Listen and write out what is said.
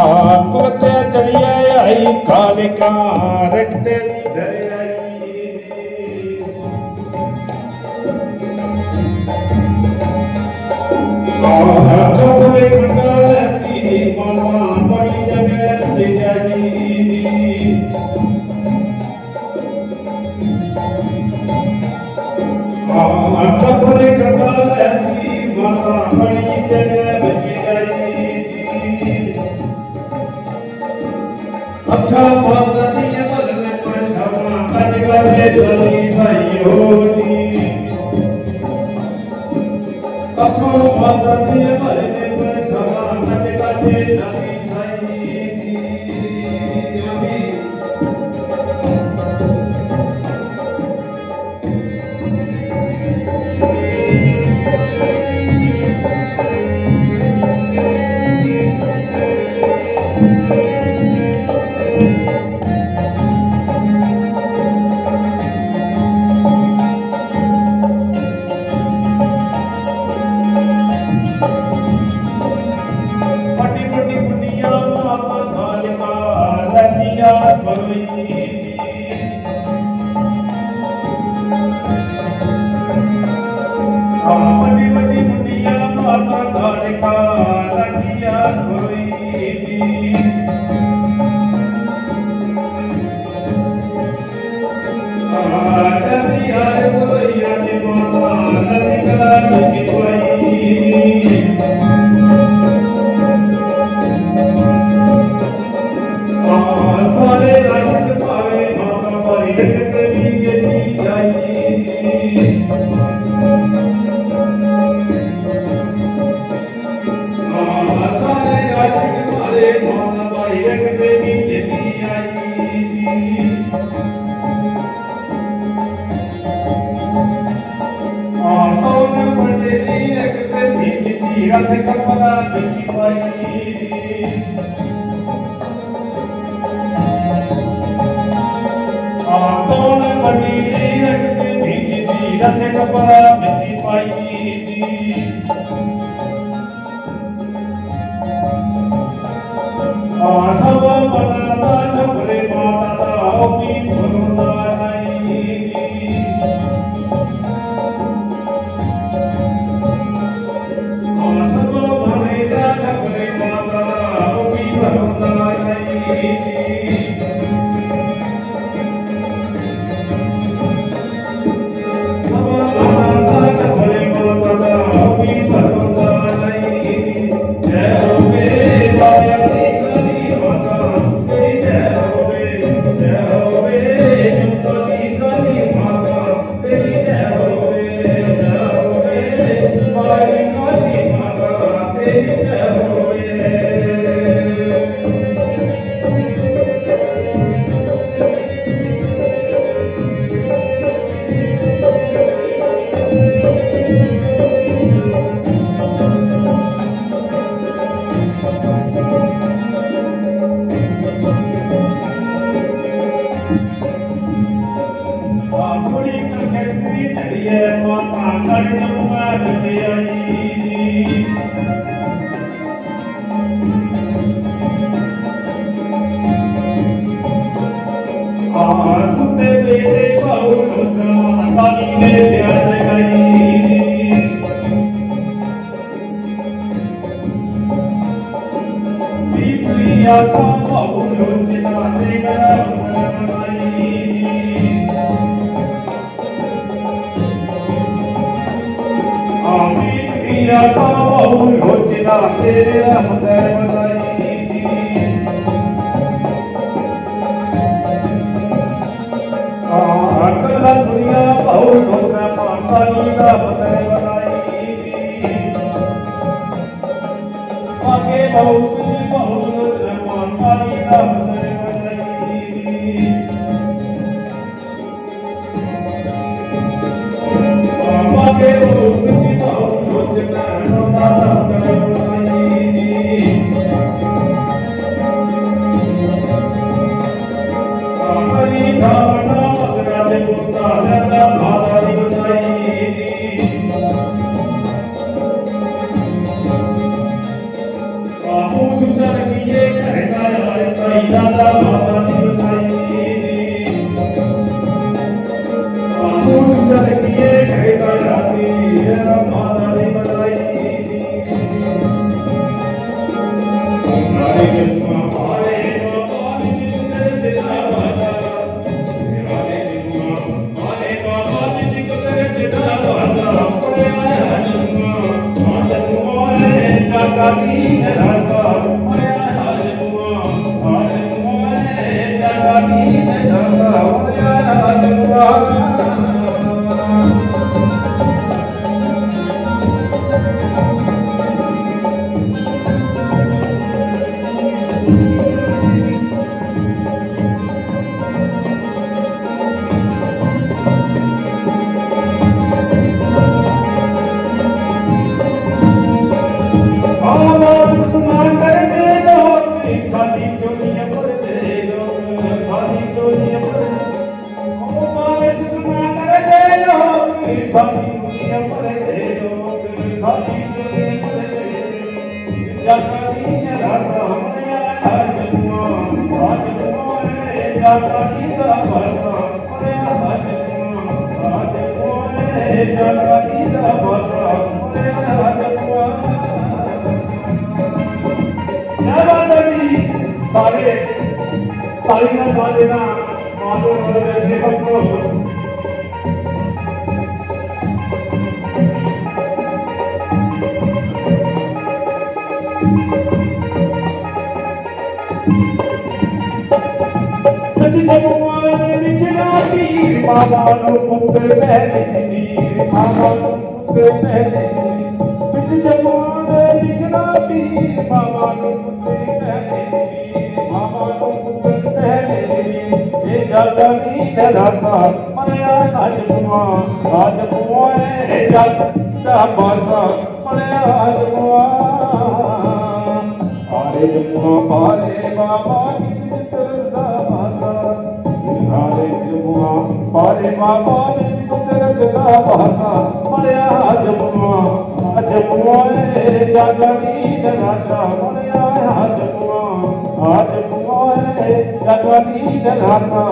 आपते चढ़िया आई कालिका रखते घर आई चौरे खंडालती मामा बड़ी जगह जिजाई चौरे खंडालती मामा बड़ी जगह जिजाई अच्छा पावती बल में पछावा कज गले गली सही हो जी अच्छा पावती बल में पछावा कज गले गली सही जी ਬਧਾਈ ਦਾਦਾ ਮਾਤਾ ਦੀ ਬਧਾਈ ਆਮੋਸ ਚਲ ਕੀਏ ਘਰੇ ਦਾ ਰਾਤੀ ਮਾਤਾ ਦੀ ਬਧਾਈ ਨਾਰੇ ਜਨਮਾਂ ਪਾਰੇ ਬਾਬਾ ਵਿੱਚ ਗੁਜ਼ਰ ਦਿਲਾ ਬਾਜਾ ਨਾਰੇ ਜਨਮਾਂ ਪਾਰੇ ਬਾਬਾ ਵਿੱਚ ਗੁਜ਼ਰ ਦਿਲਾ ਬਾਜਾ ਪੜਿਆ ਜਨਮਾਂ ਆ ਜਨਮਾਂ ਜਾਗਾ ਦੀ ਰਸਾ ਪੜਿਆ ਜਨਮਾਂ ਆ ਜਨਮਾਂ ਜਾਗਾ ਦੀ ਰਸਾ ਪੜਿਆ ਜਨਮਾਂ ਖਾਲੀ ਚੋਲੀਆਂ ਭਰਦੇ ਲੋਕ ਖਾਲੀ ਚੋਲੀਆਂ ਭਰਦੇ ਉਹ ਭਾਵੇਂ ਸੁਖਨਾ ਕਰਦੇ ਲੋਕ ਸਾਡੀ ਦੁਨੀਆ ਭਰਦੇ ਲੋਕ ਖਾਲੀ ਚੋਲੀਆਂ ਭਰਦੇ ਜਾਗਾ ਦੀ ਰਸਾ ਮਰਿਆ ਜਨਮਾਂ ਆ ਜਨਮਾਂ ਜਾਗਾ ਦੀ ਦਾ ਵਸਾ ਮਰਿਆ ਜਨਮਾਂ ਆ ਜਨਮਾਂ ਜਾਗਾ ਦੀ ਦਾ ਵਸਾ ਮਰਿਆ ਜਨਮਾਂ ਸਾਰੇ ਤਾਲੀ ਨਾਲ ਸਾਰੇ ਨਾ ਮਾਲੋ ਵਾਲੇ ਦੇ ਭਗਤੋ ਸੱਚੀ ਜਮੂਆਂ ਦੇ ਵਿੱਚ ਨਾ ਪੀਰ ਬਾਬਾ ਨੂੰ ਪੁੱਤਰ ਪਹਿਲੇ ਨੀਰ ਬਾਬਾ ਨੂੰ ਪੁੱਤਰ ਪਹਿਲੇ ਵਿੱਚ ਜਮੂਆਂ ਦੇ ਵਿੱਚ ਨਾ ਪੀਰ ਬਾਬਾ ਨੂੰ ਪੁੱਤਰ ਪਹਿਲੇ ਜਾਗਾ ਨੀ ਰਸਾ ਮਰਿਆ ਅੱਜ ਬੁਆ ਜਗ ਦਾ ਬਾਸਾ ਮਰਿਆ ਅੱਜ ਬੁਆ ਆਰੇ ਜਮੂਆ ਪਾਰੇ ਬਾਬਾ ਕੀ ਤਰਦਾ ਬਾਸਾ ਆਰੇ ਜਮੂਆ ਪਾਰੇ ਬਾਬਾ ਵਿੱਚ ਕੁਦਰਤ ਦਾ ਬਾਸਾ ਮਰਿਆ ਅੱਜ ਬੁਆ ਜਾਗਾ ਨੀ ਰਸਾ ਮਰਿਆ ਅੱਜ ਬੁਆ ਜਾਗਾ ਨੀ ਰਸਾ